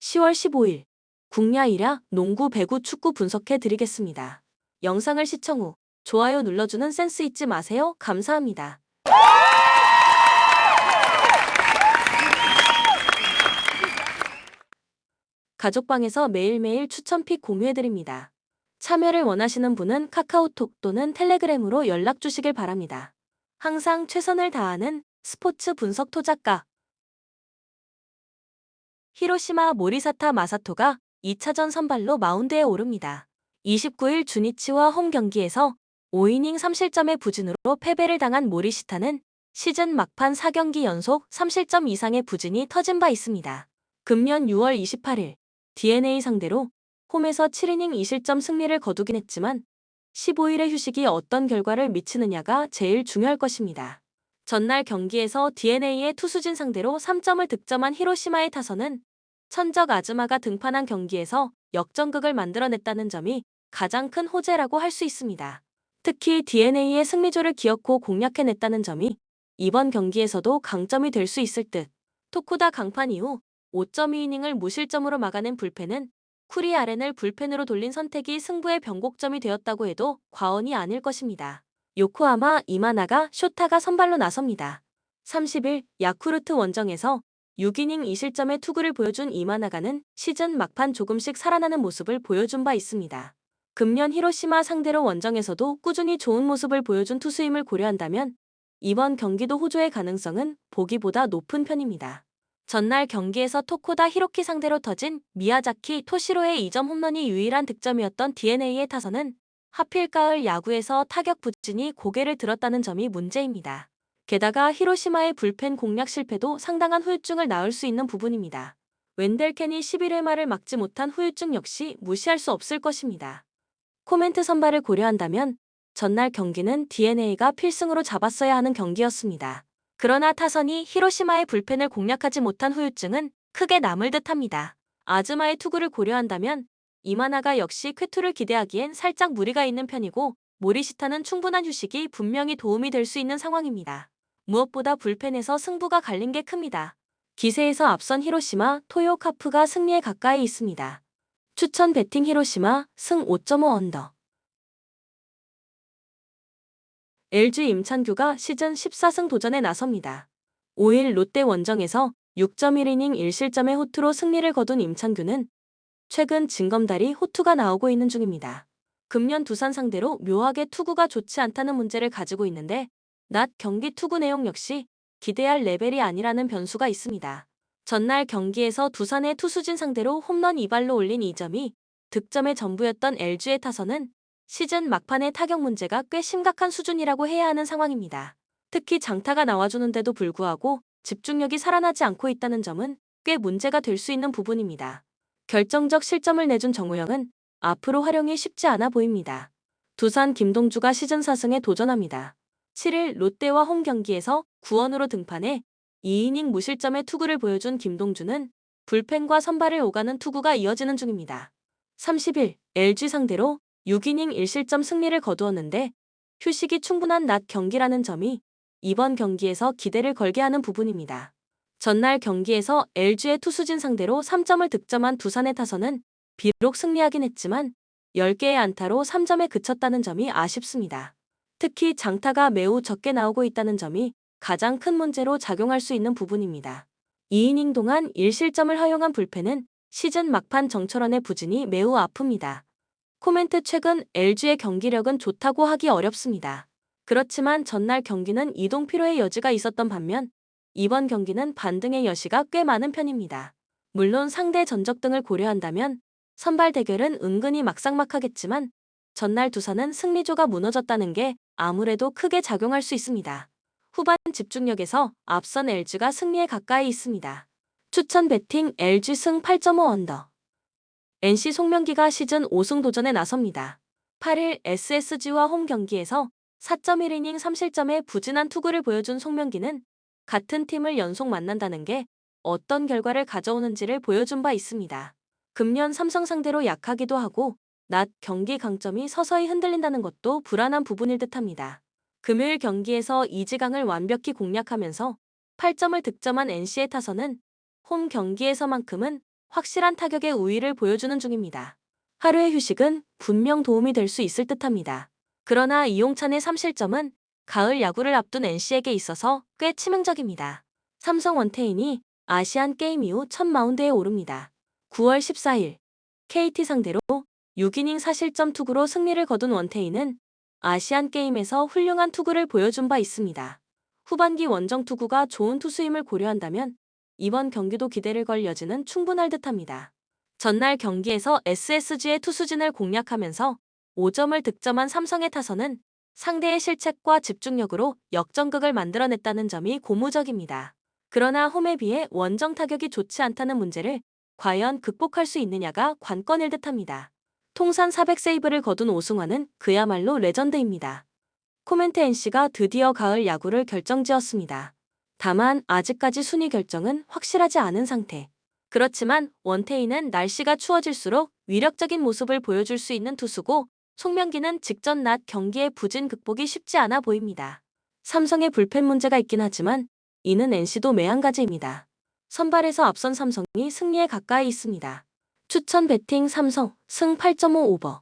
10월 15일 국야 1야 농구 배구 축구 분석해 드리겠습니다. 영상을 시청 후 좋아요 눌러주는 센스 잊지 마세요. 감사합니다. 가족방에서 매일매일 추천픽 공유해드립니다. 참여를 원하시는 분은 카카오톡 또는 텔레그램으로 연락 주시길 바랍니다. 항상 최선을 다하는 스포츠 분석 토작가 히로시마 모리사타 마사토가 2차전 선발로 마운드에 오릅니다. 29일 주니치와 홈 경기에서 5이닝 3실점의 부진으로 패배를 당한 모리시타는 시즌 막판 4경기 연속 3실점 이상의 부진이 터진 바 있습니다. 금년 6월 28일 DNA 상대로 홈에서 7이닝 2실점 승리를 거두긴 했지만 15일의 휴식이 어떤 결과를 미치느냐가 제일 중요할 것입니다. 전날 경기에서 DNA의 투수진 상대로 3점을 득점한 히로시마의 타선은 천적 아즈마가 등판한 경기에서 역전극을 만들어냈다는 점이 가장 큰 호재라고 할 수 있습니다. 특히 DNA의 승리조를 기어코 공략해냈다는 점이 이번 경기에서도 강점이 될 수 있을 듯. 토쿠다 강판 이후 5.2이닝을 무실점으로 막아낸 불펜은 쿠리 아렌을 불펜으로 돌린 선택이 승부의 변곡점이 되었다고 해도 과언이 아닐 것입니다. 요코하마 이마나가 쇼타가 선발로 나섭니다. 30일 야쿠르트 원정에서 6이닝 2실점의 투구를 보여준 이마나가는 시즌 막판 조금씩 살아나는 모습을 보여준 바 있습니다. 금년 히로시마 상대로 원정에서도 꾸준히 좋은 모습을 보여준 투수임을 고려한다면 이번 경기도 호조의 가능성은 보기보다 높은 편입니다. 전날 경기에서 토코다 히로키 상대로 터진 미야자키 토시로의 2점 홈런이 유일한 득점이었던 DNA의 타선은 하필 가을 야구에서 타격 부진이 고개를 들었다는 점이 문제입니다. 게다가 히로시마의 불펜 공략 실패도 상당한 후유증을 낳을 수 있는 부분입니다. 웬델 켄이 11회 말을 막지 못한 후유증 역시 무시할 수 없을 것입니다. 코멘트 선발을 고려한다면 전날 경기는 DNA가 필승으로 잡았어야 하는 경기였습니다. 그러나 타선이 히로시마의 불펜을 공략하지 못한 후유증은 크게 남을 듯합니다. 아즈마의 투구를 고려한다면 이마나가 역시 쾌투를 기대하기엔 살짝 무리가 있는 편이고 모리시타는 충분한 휴식이 분명히 도움이 될 수 있는 상황입니다. 무엇보다 불펜에서 승부가 갈린 게 큽니다. 기세에서 앞선 히로시마 토요카프가 승리에 가까이 있습니다. 추천 배팅 히로시마 승 5.5 언더. LG 임찬규가 시즌 14승 도전에 나섭니다. 5일 롯데 원정에서 6.1이닝 1실점의 호투로 승리를 거둔 임찬규는 최근 징검다리 호투가 나오고 있는 중입니다. 금년 두산 상대로 묘하게 투구가 좋지 않다는 문제를 가지고 있는데 낮 경기 투구 내용 역시 기대할 레벨이 아니라는 변수가 있습니다. 전날 경기에서 두산의 투수진 상대로 홈런 2발로 올린 2점이 득점의 전부였던 LG의 타선은 시즌 막판의 타격 문제가 꽤 심각한 수준이라고 해야 하는 상황입니다. 특히 장타가 나와주는데도 불구하고 집중력이 살아나지 않고 있다는 점은 꽤 문제가 될 수 있는 부분입니다. 결정적 실점을 내준 정우영은 앞으로 활용이 쉽지 않아 보입니다. 두산 김동주가 시즌 4승에 도전합니다. 7일 롯데와 홈 경기에서 구원으로 등판해 2이닝 무실점의 투구를 보여준 김동주는 불펜과 선발을 오가는 투구가 이어지는 중입니다. 30일 LG 상대로 6이닝 1실점 승리를 거두었는데 휴식이 충분한 낮 경기라는 점이 이번 경기에서 기대를 걸게 하는 부분입니다. 전날 경기에서 LG의 투수진 상대로 3점을 득점한 두산의 타선은 비록 승리하긴 했지만 10개의 안타로 3점에 그쳤다는 점이 아쉽습니다. 특히 장타가 매우 적게 나오고 있다는 점이 가장 큰 문제로 작용할 수 있는 부분입니다. 2이닝 동안 1실점을 허용한 불펜은 시즌 막판 정철원의 부진이 매우 아픕니다. 코멘트 최근 LG의 경기력은 좋다고 하기 어렵습니다. 그렇지만 전날 경기는 이동 피로의 여지가 있었던 반면 이번 경기는 반등의 여시가 꽤 많은 편입니다. 물론 상대 전적 등을 고려한다면 선발 대결은 은근히 막상막하겠지만 전날 두산은 승리조가 무너졌다는 게 아무래도 크게 작용할 수 있습니다. 후반 집중력에서 앞선 LG가 승리에 가까이 있습니다. 추천 배팅 LG 승 8.5 언더. NC 송명기가 시즌 5승 도전에 나섭니다. 8일 SSG와 홈 경기에서 4.1이닝 3실점의 부진한 투구를 보여준 송명기는 같은 팀을 연속 만난다는 게 어떤 결과를 가져오는지를 보여준 바 있습니다. 금년 삼성 상대로 약하기도 하고 낮 경기 강점이 서서히 흔들린다는 것도 불안한 부분일 듯합니다. 금요일 경기에서 이지강을 완벽히 공략하면서 8점을 득점한 NC의 타선은 홈 경기에서만큼은 확실한 타격의 우위를 보여주는 중입니다. 하루의 휴식은 분명 도움이 될 수 있을 듯합니다. 그러나 이용찬의 3실점은 가을 야구를 앞둔 NC에게 있어서 꽤 치명적입니다. 삼성 원태인이 아시안 게임 이후 첫 마운드에 오릅니다. 9월 14일 KT 상대로 6이닝 4실점 투구로 승리를 거둔 원태인은 아시안 게임에서 훌륭한 투구를 보여준 바 있습니다. 후반기 원정 투구가 좋은 투수임을 고려한다면 이번 경기도 기대를 걸 여지는 충분할 듯합니다. 전날 경기에서 SSG의 투수진을 공략하면서 5점을 득점한 삼성의 타선은 상대의 실책과 집중력으로 역전극을 만들어냈다는 점이 고무적입니다. 그러나 홈에 비해 원정 타격이 좋지 않다는 문제를 과연 극복할 수 있느냐가 관건일 듯합니다. 통산 400세이브를 거둔 오승환은 그야말로 레전드입니다. 코멘트 NC가 드디어 가을 야구를 결정지었습니다. 다만 아직까지 순위 결정은 확실하지 않은 상태. 그렇지만 원태인은 날씨가 추워질수록 위력적인 모습을 보여줄 수 있는 투수고 송명기는 직전 낮 경기의 부진 극복이 쉽지 않아 보입니다. 삼성의 불펜 문제가 있긴 하지만 이는 NC도 매한가지입니다. 선발에서 앞선 삼성이 승리에 가까이 있습니다. 추천 배팅 삼성 승 8.5 오버.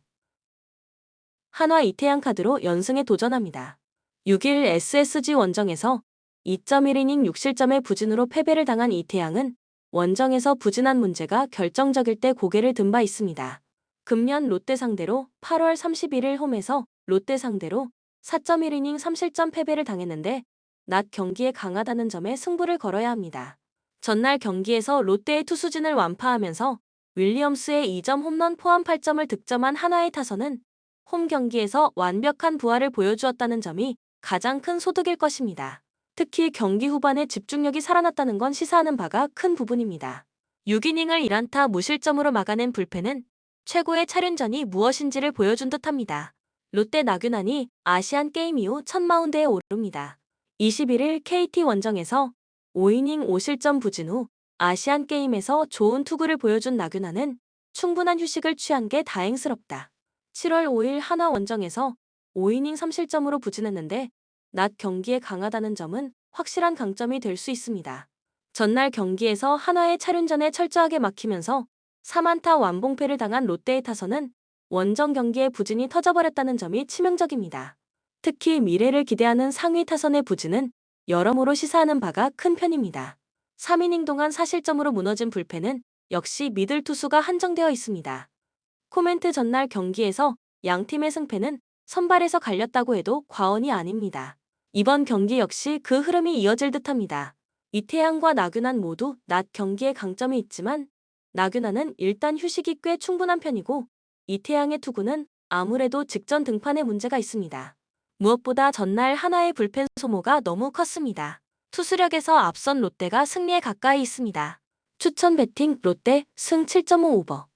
한화 이태양 카드로 연승에 도전합니다. 6일 SSG 원정에서 2.1이닝 6실점의 부진으로 패배를 당한 이태양은 원정에서 부진한 문제가 결정적일 때 고개를 든 바 있습니다. 금년 롯데 상대로 8월 31일 홈에서 롯데 상대로 4.1이닝 3실점 패배를 당했는데 낮 경기에 강하다는 점에 승부를 걸어야 합니다. 전날 경기에서 롯데의 투수진을 완파하면서 윌리엄스의 2점 홈런 포함 8점을 득점한 한화의 타선은 홈 경기에서 완벽한 부활을 보여주었다는 점이 가장 큰 소득일 것입니다. 특히 경기 후반에 집중력이 살아났다는 건 시사하는 바가 큰 부분입니다. 6이닝을 1안타 무실점으로 막아낸 불펜은 최고의 차륜전이 무엇인지를 보여준 듯합니다. 롯데 나균안이 아시안 게임 이후 첫 마운드에 오릅니다. 21일 KT 원정에서 5이닝 5실점 부진 후 아시안 게임에서 좋은 투구를 보여준 나균안은 충분한 휴식을 취한 게 다행스럽다. 7월 5일 한화 원정에서 5이닝 3실점으로 부진했는데 낮 경기에 강하다는 점은 확실한 강점이 될 수 있습니다. 전날 경기에서 한화의 차륜전에 철저하게 막히면서 3안타 완봉패를 당한 롯데의 타선은 원정 경기에 부진이 터져버렸다는 점이 치명적입니다. 특히 미래를 기대하는 상위 타선의 부진은 여러모로 시사하는 바가 큰 편입니다. 3이닝 동안 4실점으로 무너진 불펜은 역시 미들 투수가 한정되어 있습니다. 코멘트 전날 경기에서 양팀의 승패는 선발에서 갈렸다고 해도 과언이 아닙니다. 이번 경기 역시 그 흐름이 이어질 듯합니다. 이태양과 나균안 모두 낮 경기에 강점이 있지만 나균안은 일단 휴식이 꽤 충분한 편이고 이태양의 투구는 아무래도 직전 등판에 문제가 있습니다. 무엇보다 전날 하나의 불펜 소모가 너무 컸습니다. 투수력에서 앞선 롯데가 승리에 가까이 있습니다. 추천 배팅 롯데 승 7.5 오버.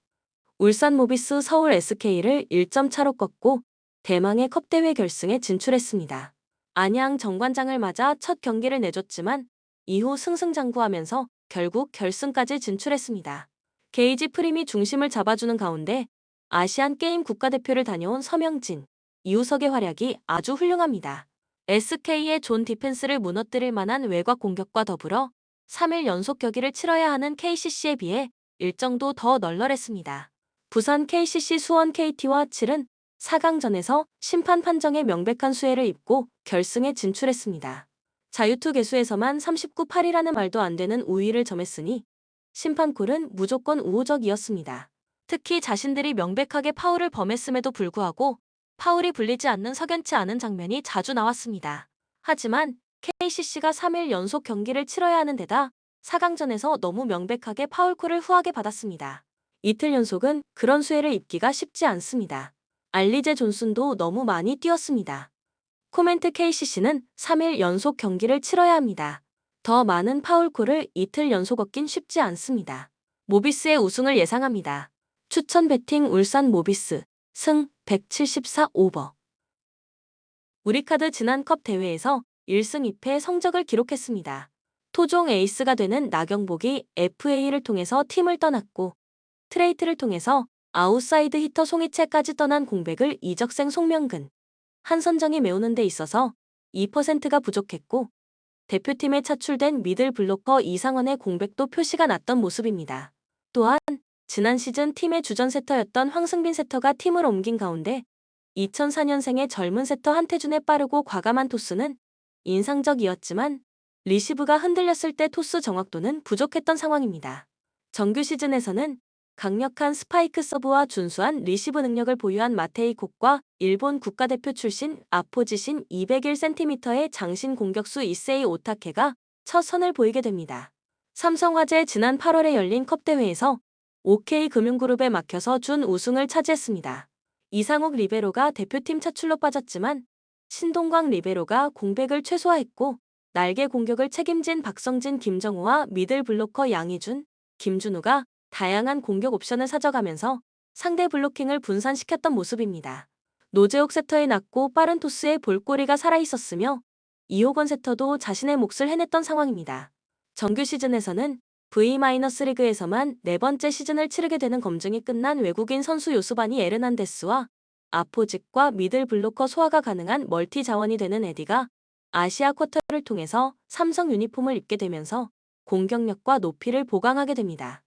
울산 모비스 서울 SK를 1점 차로 꺾고 대망의 컵대회 결승에 진출했습니다. 안양 정관장을 맞아 첫 경기를 내줬지만 이후 승승장구하면서 결국 결승까지 진출했습니다. 게이지 프림이 중심을 잡아주는 가운데 아시안 게임 국가대표를 다녀온 서명진, 이우석의 활약이 아주 훌륭합니다. SK의 존 디펜스를 무너뜨릴 만한 외곽 공격과 더불어 3일 연속 경기를 치러야 하는 KCC에 비해 일정도 더 널널했습니다. 부산 KCC 수원 KT와 7은 4강전에서 심판 판정에 명백한 수혜를 입고 결승에 진출했습니다. 자유투 개수에서만 39-8이라는 말도 안 되는 우위를 점했으니 심판콜은 무조건 우호적이었습니다. 특히 자신들이 명백하게 파울을 범했음에도 불구하고 파울이 불리지 않는 석연치 않은 장면이 자주 나왔습니다. 하지만 KCC가 3일 연속 경기를 치러야 하는 데다 4강전에서 너무 명백하게 파울콜을 후하게 받았습니다. 이틀 연속은 그런 수혜를 입기가 쉽지 않습니다. 알리제 존슨도 너무 많이 뛰었습니다. 코멘트 KCC는 3일 연속 경기를 치러야 합니다. 더 많은 파울콜을 이틀 연속 얻긴 쉽지 않습니다. 모비스의 우승을 예상합니다. 추천 배팅 울산 모비스 승 174 오버. 우리카드 지난컵 대회에서 1승 2패 성적을 기록했습니다. 토종 에이스가 되는 나경복이 FA를 통해서 팀을 떠났고 트레이트를 통해서 아웃사이드 히터 송이채까지 떠난 공백을 이적생 송명근, 한선정이 메우는 데 있어서 2%가 부족했고 대표팀에 차출된 미들 블로커 이상원의 공백도 표시가 났던 모습입니다. 또한 지난 시즌 팀의 주전 세터였던 황승빈 세터가 팀을 옮긴 가운데 2004년생의 젊은 세터 한태준의 빠르고 과감한 토스는 인상적이었지만 리시브가 흔들렸을 때 토스 정확도는 부족했던 상황입니다. 정규 시즌에서는 강력한 스파이크 서브와 준수한 리시브 능력을 보유한 마테이 콕과 일본 국가대표 출신 아포지신 201cm의 장신 공격수 이세이 오타케가 첫 선을 보이게 됩니다. 삼성화재 지난 8월에 열린 컵대회에서 OK금융그룹에 막혀서 준 우승을 차지했습니다. 이상욱 리베로가 대표팀 차출로 빠졌지만 신동광 리베로가 공백을 최소화했고 날개 공격을 책임진 박성진 김정우와 미들 블로커 양희준, 김준우가 다양한 공격 옵션을 사져가면서 상대 블로킹을 분산시켰던 모습입니다. 노재욱 세터의 낮고 빠른 토스에 볼꼬리가 살아있었으며 이호건 세터도 자신의 몫을 해냈던 상황입니다. 정규 시즌에서는 V-리그에서만 네 번째 시즌을 치르게 되는 검증이 끝난 외국인 선수 요스바니 에르난데스와 아포직과 미들 블로커 소화가 가능한 멀티 자원이 되는 에디가 아시아 쿼터를 통해서 삼성 유니폼을 입게 되면서 공격력과 높이를 보강하게 됩니다.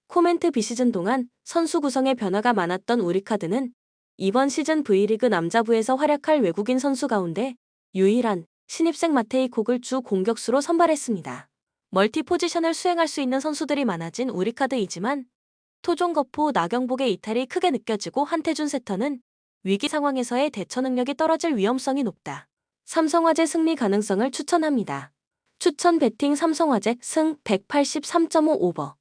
코멘트 비시즌 동안 선수 구성에 변화가 많았던 우리카드는 이번 시즌 V리그 남자부에서 활약할 외국인 선수 가운데 유일한 신입생 마테이 콕을 주 공격수로 선발했습니다. 멀티 포지션을 수행할 수 있는 선수들이 많아진 우리카드이지만 토종거포 나경복의 이탈이 크게 느껴지고 한태준 세터는 위기 상황에서의 대처 능력이 떨어질 위험성이 높다. 삼성화재 승리 가능성을 추천합니다. 추천 배팅 삼성화재 승 183.5 오버.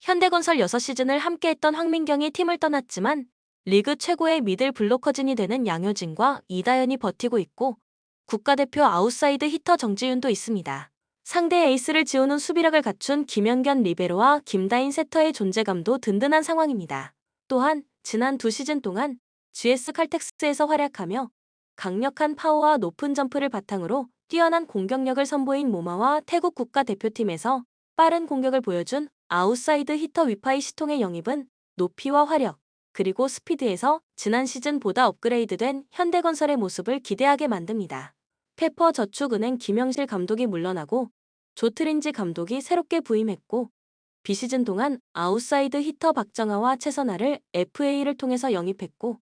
현대건설 6시즌을 함께했던 황민경이 팀을 떠났지만 리그 최고의 미들 블로커진이 되는 양효진과 이다현이 버티고 있고 국가대표 아웃사이드 히터 정지윤도 있습니다. 상대 에이스를 지우는 수비력을 갖춘 김연견 리베로와 김다인 세터의 존재감도 든든한 상황입니다. 또한 지난 2시즌 동안 GS 칼텍스에서 활약하며 강력한 파워와 높은 점프를 바탕으로 뛰어난 공격력을 선보인 모마와 태국 국가대표팀에서 빠른 공격을 보여준 아웃사이드 히터 위파이 시통의 영입은 높이와 화력, 그리고 스피드에서 지난 시즌보다 업그레이드된 현대건설의 모습을 기대하게 만듭니다. 페퍼저축은행 김영실 감독이 물러나고 조트린지 감독이 새롭게 부임했고 비시즌 동안 아웃사이드 히터 박정아와 최선아를 FA를 통해서 영입했고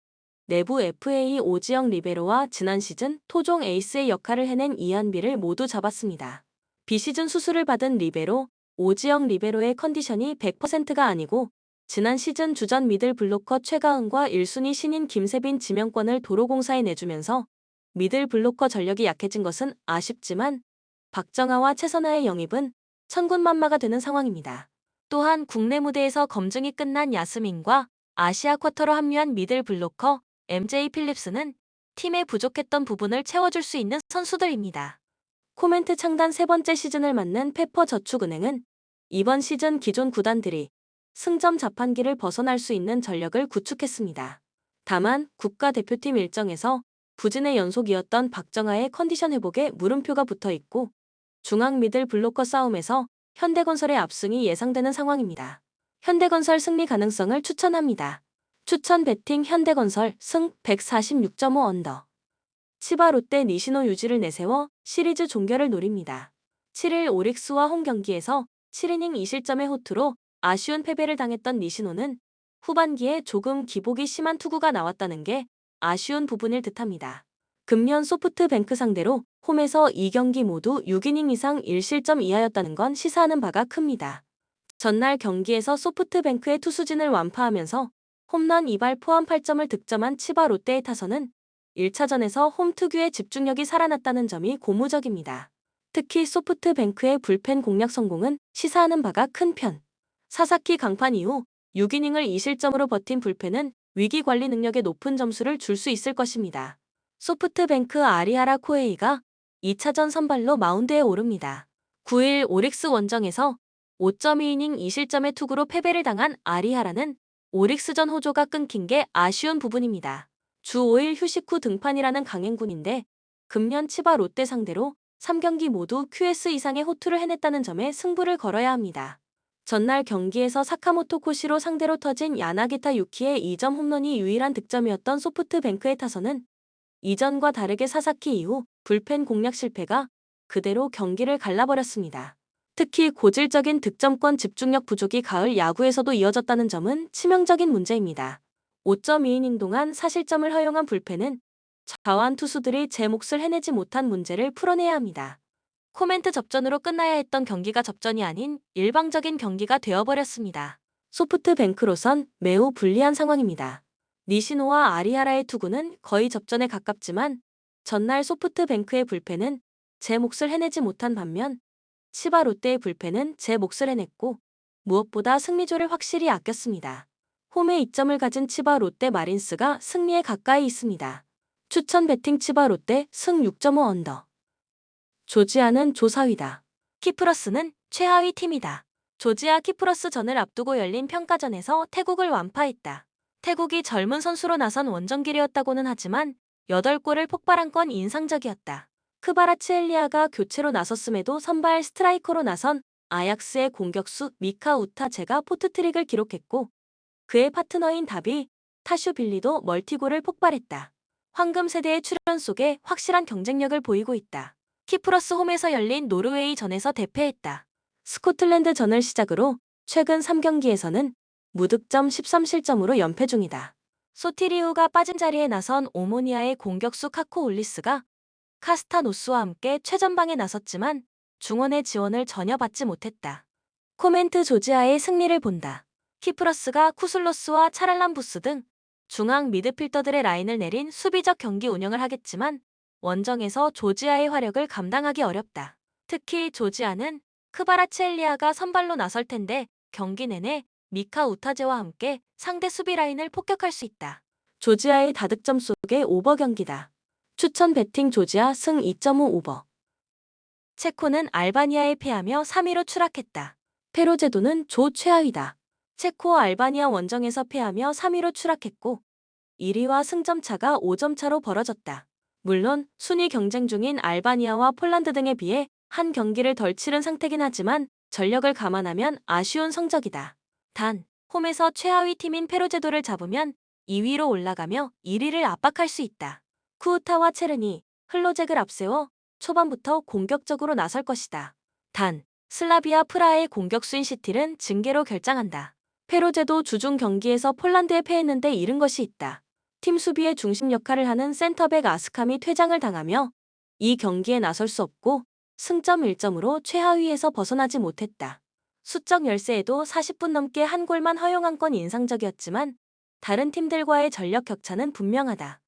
내부 FA 오지영 리베로와 지난 시즌 토종 에이스의 역할을 해낸 이한비를 모두 잡았습니다. 비시즌 수술을 받은 리베로, 오지영 리베로의 컨디션이 100%가 아니고 지난 시즌 주전 미들 블로커 최가은과 1순위 신인 김세빈 지명권을 도로공사에 내주면서 미들 블로커 전력이 약해진 것은 아쉽지만 박정아와 최선아의 영입은 천군만마가 되는 상황입니다. 또한 국내 무대에서 검증이 끝난 야스민과 아시아 쿼터로 합류한 미들 블로커 MJ 필립스는 팀의 부족했던 부분을 채워줄 수 있는 선수들입니다. 코멘트 창단 세 번째 시즌을 맞는 페퍼저축은행은 이번 시즌 기존 구단들이 승점 자판기를 벗어날 수 있는 전력을 구축했습니다. 다만 국가대표팀 일정에서 부진의 연속이었던 박정아의 컨디션 회복에 물음표가 붙어 있고 중앙 미들 블로커 싸움에서 현대건설의 압승이 예상되는 상황입니다. 현대건설 승리 가능성을 추천합니다. 추천 배팅 현대건설 승 146.5 언더. 치바 롯데 니시노 유지를 내세워 시리즈 종결을 노립니다. 7일 오릭스와 홈 경기에서 7이닝 2실점의 호투로 아쉬운 패배를 당했던 니시노는 후반기에 조금 기복이 심한 투구가 나왔다는 게 아쉬운 부분일 듯합니다. 금년 소프트뱅크 상대로 홈에서 2경기 모두 6이닝 이상 1실점 이하였다는 건 시사하는 바가 큽니다. 전날 경기에서 소프트뱅크의 투수진을 완파하면서 홈런 2발 포함 8점을 득점한 치바 롯데의 타선은 1차전에서 홈 특유의 집중력이 살아났다는 점이 고무적입니다. 특히 소프트뱅크의 불펜 공략 성공은 시사하는 바가 큰 편. 사사키 강판 이후 6이닝을 2실점으로 버틴 불펜은 위기 관리 능력에 높은 점수를 줄 수 있을 것입니다. 소프트뱅크 아리하라 코에이가 2차전 선발로 마운드에 오릅니다. 9일 오릭스 원정에서 5.2이닝 2실점의 투구로 패배를 당한 아리하라는 오릭스전 호조가 끊긴 게 아쉬운 부분입니다. 주 5일 휴식 후 등판이라는 강행군인데 금년 치바 롯데 상대로 3경기 모두 QS 이상의 호투를 해냈다는 점에 승부를 걸어야 합니다. 전날 경기에서 사카모토 코시로 상대로 터진 야나기타 유키의 2점 홈런이 유일한 득점이었던 소프트뱅크의 타선은 이전과 다르게 사사키 이후 불펜 공략 실패가 그대로 경기를 갈라버렸습니다. 특히 고질적인 득점권 집중력 부족이 가을 야구에서도 이어졌다는 점은 치명적인 문제입니다. 5.2이닝 동안 사실점을 허용한 불펜은 좌완 투수들이 제 몫을 해내지 못한 문제를 풀어내야 합니다. 코멘트 접전으로 끝나야 했던 경기가 접전이 아닌 일방적인 경기가 되어버렸습니다. 소프트뱅크로선 매우 불리한 상황입니다. 니시노와 아리하라의 투구는 거의 접전에 가깝지만 전날 소프트뱅크의 불펜은 제 몫을 해내지 못한 반면 치바 롯데의 불펜은 제 몫을 해냈고 무엇보다 승리조를 확실히 아꼈습니다. 홈에 이점을 가진 치바 롯데 마린스가 승리에 가까이 있습니다. 추천 배팅 치바 롯데 승 6.5 언더. 조지아는 조 4위다. 키프러스는 최하위 팀이다. 조지아 키프러스전을 앞두고 열린 평가전에서 태국을 완파했다. 태국이 젊은 선수로 나선 원정길이었다고는 하지만 8골을 폭발한 건 인상적이었다. 크바라츠엘리아가 교체로 나섰음에도 선발 스트라이커로 나선 아약스의 공격수 미카 우타제가 포트트릭을 기록했고 그의 파트너인 다비 타슈빌리도 멀티골을 폭발했다. 황금 세대의 출현 속에 확실한 경쟁력을 보이고 있다. 키프러스 홈에서 열린 노르웨이전에서 대패했다. 스코틀랜드전을 시작으로 최근 3경기에서는 무득점 13실점으로 연패 중이다. 소티리우가 빠진 자리에 나선 오모니아의 공격수 카코 올리스가 카스타노스와 함께 최전방에 나섰지만 중원의 지원을 전혀 받지 못했다. 코멘트 조지아의 승리를 본다. 키프러스가 쿠슬로스와 차랄람부스 등 중앙 미드필더들의 라인을 내린 수비적 경기 운영을 하겠지만 원정에서 조지아의 화력을 감당하기 어렵다. 특히 조지아는 크바라츠엘리아가 선발로 나설 텐데 경기 내내 미카 우타제와 함께 상대 수비 라인을 폭격할 수 있다. 조지아의 다득점 속의 오버 경기다. 추천 배팅 조지아 승 2.5 오버. 체코는 알바니아에 패하며 3위로 추락했다. 페로제도는 조 최하위다. 체코 알바니아 원정에서 패하며 3위로 추락했고 1위와 승점 차가 5점 차로 벌어졌다. 물론 순위 경쟁 중인 알바니아와 폴란드 등에 비해 한 경기를 덜 치른 상태긴 하지만 전력을 감안하면 아쉬운 성적이다. 단, 홈에서 최하위 팀인 페로제도를 잡으면 2위로 올라가며 1위를 압박할 수 있다. 쿠우타와 체르니, 흘로잭을 앞세워 초반부터 공격적으로 나설 것이다. 단, 슬라비아 프라하의 공격수인 시틸은 징계로 결장한다. 페로제도 주중 경기에서 폴란드에 패했는데 잃은 것이 있다. 팀 수비의 중심 역할을 하는 센터백 아스캄이 퇴장을 당하며 이 경기에 나설 수 없고 승점 1점으로 최하위에서 벗어나지 못했다. 수적 열세에도 40분 넘게 한 골만 허용한 건 인상적이었지만 다른 팀들과의 전력 격차는 분명하다.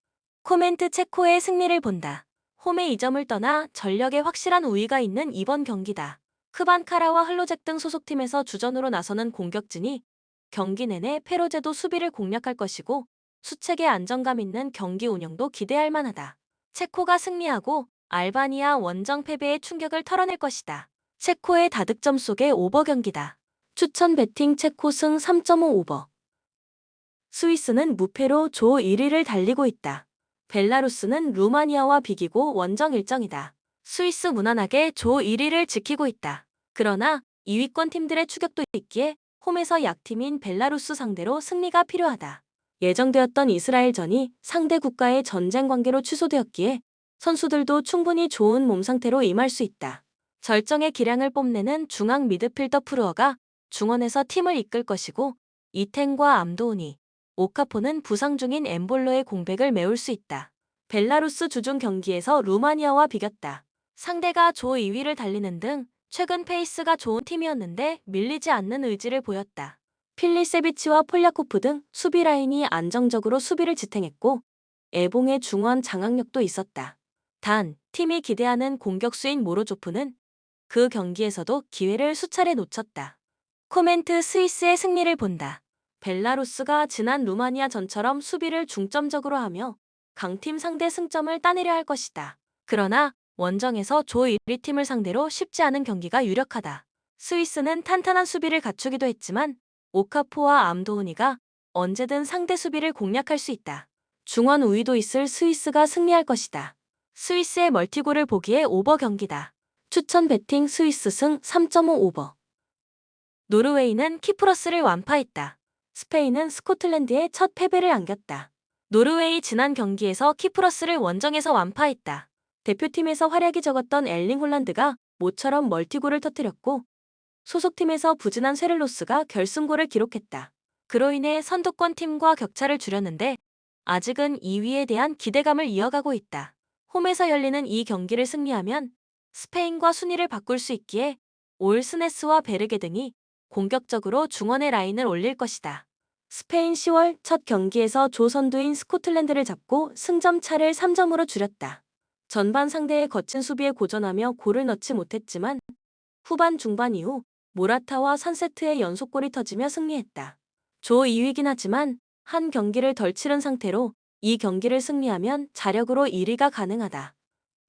코멘트 체코의 승리를 본다. 홈에 2점을 떠나 전력에 확실한 우위가 있는 이번 경기다. 크반카라와 흘로잭 등 소속팀에서 주전으로 나서는 공격진이 경기 내내 페로제도 수비를 공략할 것이고 수책의 안정감 있는 경기 운영도 기대할 만하다. 체코가 승리하고 알바니아 원정 패배의 충격을 털어낼 것이다. 체코의 다득점 속의 오버 경기다. 추천 배팅 체코 승 3.5 오버. 스위스는 무패로 조 1위를 달리고 있다. 벨라루스는 루마니아와 비기고 원정 일정이다. 스위스 무난하게 조 1위를 지키고 있다. 그러나 2위권 팀들의 추격도 있기에 홈에서 약팀인 벨라루스 상대로 승리가 필요하다. 예정되었던 이스라엘전이 상대 국가의 전쟁 관계로 취소되었기에 선수들도 충분히 좋은 몸 상태로 임할 수 있다. 절정의 기량을 뽐내는 중앙 미드필더 프루어가 중원에서 팀을 이끌 것이고 이텐과 암도우니, 오카포는 부상 중인 엠볼로의 공백을 메울 수 있다. 벨라루스 주중 경기에서 루마니아와 비겼다. 상대가 조 2위를 달리는 등 최근 페이스가 좋은 팀이었는데 밀리지 않는 의지를 보였다. 필리세비치와 폴야코프 등 수비 라인이 안정적으로 수비를 지탱했고 에봉의 중원 장악력도 있었다. 단, 팀이 기대하는 공격수인 모로조프는 그 경기에서도 기회를 수차례 놓쳤다. 코멘트 스위스의 승리를 본다. 벨라루스가 지난 루마니아 전처럼 수비를 중점적으로 하며 강팀 상대 승점을 따내려 할 것이다. 그러나 원정에서 조 1위 팀을 상대로 쉽지 않은 경기가 유력하다. 스위스는 탄탄한 수비를 갖추기도 했지만 오카포와 암도우니가 언제든 상대 수비를 공략할 수 있다. 중원 우위도 있을 스위스가 승리할 것이다. 스위스의 멀티골을 보기에 오버 경기다. 추천 배팅 스위스 승 3.5 오버. 노르웨이는 키프러스를 완파했다. 스페인은 스코틀랜드에 첫 패배를 안겼다. 노르웨이 지난 경기에서 키프러스를 원정에서 완파했다. 대표팀에서 활약이 적었던 엘링 홀란드가 모처럼 멀티골을 터뜨렸고 소속팀에서 부진한 쇠를로스가 결승골을 기록했다. 그로 인해 선두권 팀과 격차를 줄였는데 아직은 2위에 대한 기대감을 이어가고 있다. 홈에서 열리는 이 경기를 승리하면 스페인과 순위를 바꿀 수 있기에 올스네스와 베르게 등이 공격적으로 중원의 라인을 올릴 것이다. 스페인 10월 첫 경기에서 조 선두인 스코틀랜드를 잡고 승점 차를 3점으로 줄였다. 전반 상대의 거친 수비에 고전하며 골을 넣지 못했지만 후반 중반 이후 모라타와 3세트의 연속골이 터지며 승리했다. 조 2위긴 하지만 한 경기를 덜 치른 상태로 이 경기를 승리하면 자력으로 1위가 가능하다.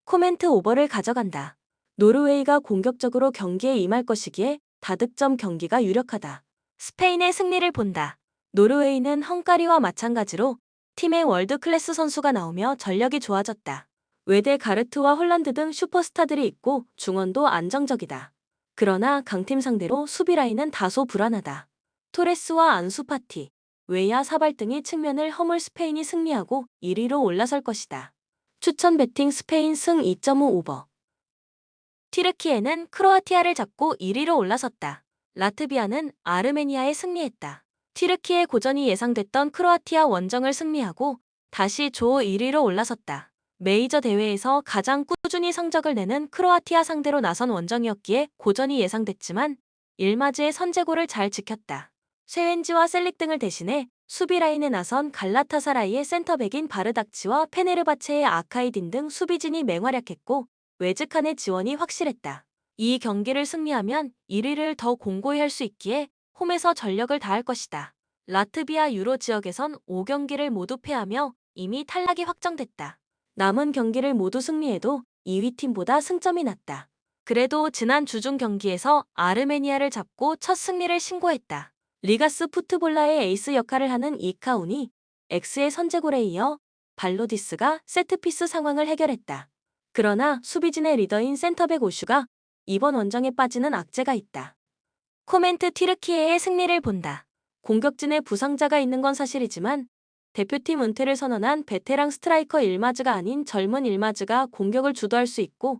코멘트 오버를 가져간다. 노르웨이가 공격적으로 경기에 임할 것이기에 다득점 경기가 유력하다. 스페인의 승리를 본다. 노르웨이는 헝가리와 마찬가지로 팀의 월드 클래스 선수가 나오며 전력이 좋아졌다. 외대 가르트와 홀란드 등 슈퍼스타들이 있고 중원도 안정적이다. 그러나 강팀 상대로 수비 라인은 다소 불안하다. 토레스와 안수파티, 웨야 사발 등의 측면을 허물 스페인이 승리하고 1위로 올라설 것이다. 추천 베팅 스페인 승 2.5 오버. 튀르키예는 크로아티아를 잡고 1위로 올라섰다. 라트비아는 아르메니아에 승리했다. 튀르키예 고전이 예상됐던 크로아티아 원정을 승리하고 다시 조 1위로 올라섰다. 메이저 대회에서 가장 꾸준히 성적을 내는 크로아티아 상대로 나선 원정이었기에 고전이 예상됐지만 일마즈의 선제골을 잘 지켰다. 쉐웬지와 셀릭 등을 대신해 수비 라인에 나선 갈라타사라이의 센터백인 바르닥치와 페네르바체의 아카이딘 등 수비진이 맹활약했고 외즈칸의 지원이 확실했다. 이 경기를 승리하면 1위를 더 공고히 할 수 있기에 홈에서 전력을 다할 것이다. 라트비아 유로 지역에선 5경기를 모두 패하며 이미 탈락이 확정됐다. 남은 경기를 모두 승리해도 2위 팀보다 승점이 낮다. 그래도 지난 주중 경기에서 아르메니아를 잡고 첫 승리를 신고했다. 리가스 푸트볼라의 에이스 역할을 하는 이카운이 X의 선제골에 이어 발로디스가 세트피스 상황을 해결했다. 그러나 수비진의 리더인 센터백 오슈가 이번 원정에 빠지는 악재가 있다. 코멘트 튀르키예의 승리를 본다. 공격진에 부상자가 있는 건 사실이지만 대표팀 은퇴를 선언한 베테랑 스트라이커 일마즈가 아닌 젊은 일마즈가 공격을 주도할 수 있고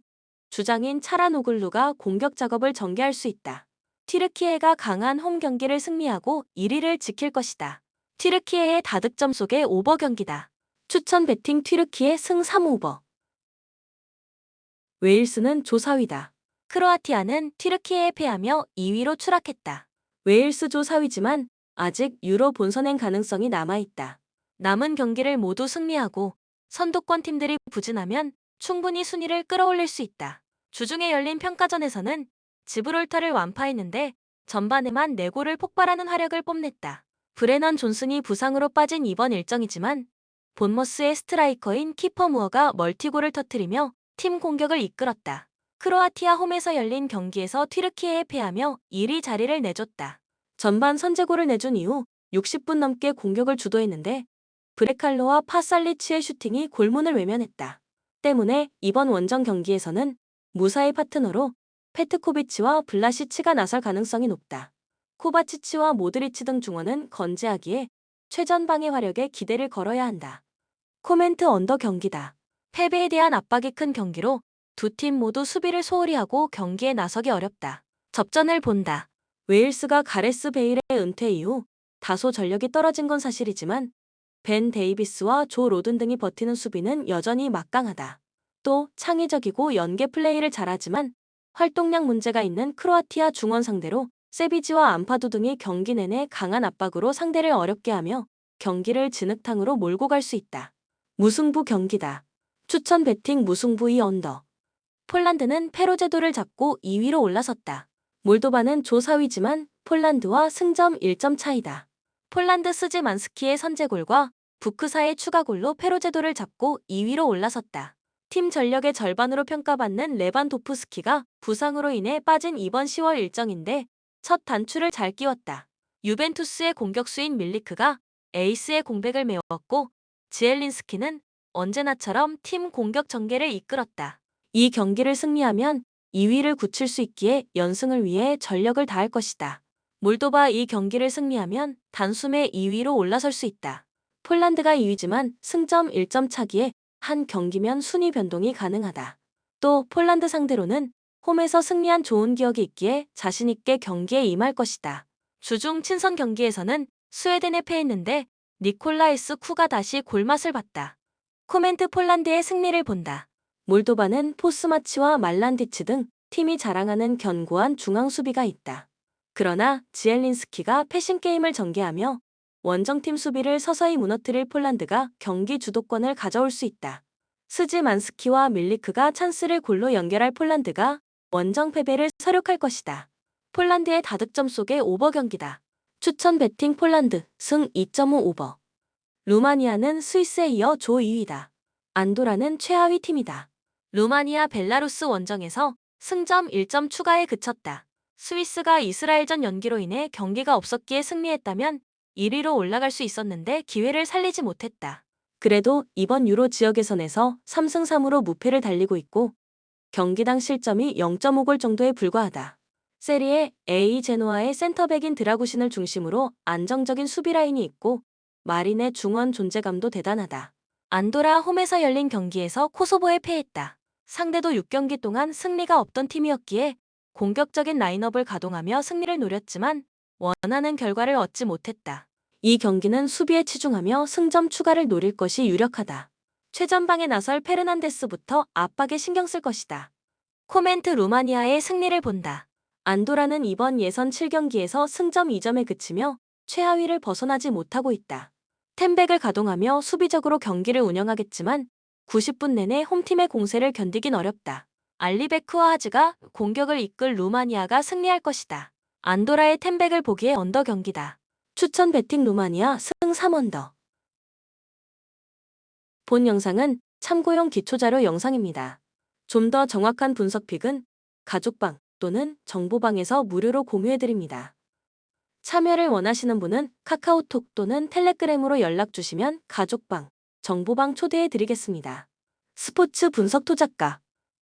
주장인 차라노글루가 공격 작업을 전개할 수 있다. 튀르키예가 강한 홈 경기를 승리하고 1위를 지킬 것이다. 튀르키예의 다득점 속의 오버 경기다. 추천 베팅 튀르키예 승 3오버. 웨일스는 조 4위다. 크로아티아는 튀르키예에 패하며 2위로 추락했다. 웨일스 조 4위지만 아직 유로 본선행 가능성이 남아있다. 남은 경기를 모두 승리하고 선두권 팀들이 부진하면 충분히 순위를 끌어올릴 수 있다. 주중에 열린 평가전에서는 지브롤터를 완파했는데 전반에만 4골을 폭발하는 화력을 뽐냈다. 브레넌 존슨이 부상으로 빠진 이번 일정이지만 본머스의 스트라이커인 키퍼 무어가 멀티골을 터뜨리며 팀 공격을 이끌었다. 크로아티아 홈에서 열린 경기에서 튀르키예에 패하며 1위 자리를 내줬다. 전반 선제골을 내준 이후 60분 넘게 공격을 주도했는데 브레칼로와 파살리치의 슈팅이 골문을 외면했다. 때문에 이번 원정 경기에서는 무사의 파트너로 페트코비치와 블라시치가 나설 가능성이 높다. 코바치치와 모드리치 등 중원은 건재하기에 최전방의 화력에 기대를 걸어야 한다. 코멘트 언더 경기다. 패배에 대한 압박이 큰 경기로 두 팀 모두 수비를 소홀히 하고 경기에 나서기 어렵다. 접전을 본다. 웨일스가 가레스 베일의 은퇴 이후 다소 전력이 떨어진 건 사실이지만 벤 데이비스와 조 로든 등이 버티는 수비는 여전히 막강하다. 또 창의적이고 연계 플레이를 잘하지만 활동량 문제가 있는 크로아티아 중원 상대로 세비지와 안파두 등이 경기 내내 강한 압박으로 상대를 어렵게 하며 경기를 진흙탕으로 몰고 갈 수 있다. 무승부 경기다. 추천 베팅 무승부 2 언더. 폴란드는 페로 제도를 잡고 2위로 올라섰다. 몰도바는 조 4위지만 폴란드와 승점 1점 차이다. 폴란드 스즈만스키의 선제골과 부크사의 추가골로 페로 제도를 잡고 2위로 올라섰다. 팀 전력의 절반으로 평가받는 레반도프스키가 부상으로 인해 빠진 이번 10월 일정인데 첫 단추를 잘 끼웠다. 유벤투스의 공격수인 밀리크가 에이스의 공백을 메웠고 지엘린스키는 언제나처럼 팀 공격 전개를 이끌었다. 이 경기를 승리하면 2위를 굳힐 수 있기에 연승을 위해 전력을 다할 것이다. 몰도바 이 경기를 승리하면 단숨에 2위로 올라설 수 있다. 폴란드가 2위지만 승점 1점 차기에 한 경기면 순위 변동이 가능하다. 또 폴란드 상대로는 홈에서 승리한 좋은 기억이 있기에 자신있게 경기에 임할 것이다. 주중 친선 경기에서는 스웨덴에 패했는데 니콜라이스 쿠가 다시 골맛을 봤다. 코멘트 폴란드의 승리를 본다. 몰도바는 포스마치와 말란디치 등 팀이 자랑하는 견고한 중앙 수비가 있다. 그러나 지엘린스키가 패싱게임을 전개하며 원정팀 수비를 서서히 무너뜨릴 폴란드가 경기 주도권을 가져올 수 있다. 스지만스키와 밀리크가 찬스를 골로 연결할 폴란드가 원정 패배를 서력할 것이다. 폴란드의 다득점 속의 오버 경기다. 추천 배팅 폴란드 승 2.5 오버. 루마니아는 스위스에 이어 조 2위다. 안도라는 최하위 팀이다. 루마니아 벨라루스 원정에서 승점 1점 추가에 그쳤다. 스위스가 이스라엘전 연기로 인해 경기가 없었기에 승리했다면 1위로 올라갈 수 있었는데 기회를 살리지 못했다. 그래도 이번 유로 지역 예선에서 3승 3무로 무패를 달리고 있고 경기당 실점이 0.5골 정도에 불과하다. 세리에 A 제노아의 센터백인 드라구신을 중심으로 안정적인 수비 라인이 있고 마린의 중원 존재감도 대단하다. 안도라 홈에서 열린 경기에서 코소보에 패했다. 상대도 6경기 동안 승리가 없던 팀이었기에 공격적인 라인업을 가동하며 승리를 노렸지만 원하는 결과를 얻지 못했다. 이 경기는 수비에 치중하며 승점 추가를 노릴 것이 유력하다. 최전방에 나설 페르난데스부터 압박에 신경 쓸 것이다. 코멘트 루마니아의 승리를 본다. 안도라는 이번 예선 7경기에서 승점 2점에 그치며 최하위를 벗어나지 못하고 있다. 템백을 가동하며 수비적으로 경기를 운영하겠지만 90분 내내 홈팀의 공세를 견디긴 어렵다. 알리베크와 하즈가 공격을 이끌 루마니아가 승리할 것이다. 안도라의 템백을 보기에 언더 경기다. 추천 배팅 루마니아 승 3언더. 본 영상은 참고용 기초자료 영상입니다. 좀 더 정확한 분석 픽은 가족방 또는 정보방에서 무료로 공유해드립니다. 참여를 원하시는 분은 카카오톡 또는 텔레그램으로 연락 주시면 가족방, 정보방 초대해드리겠습니다. 스포츠 분석 토작가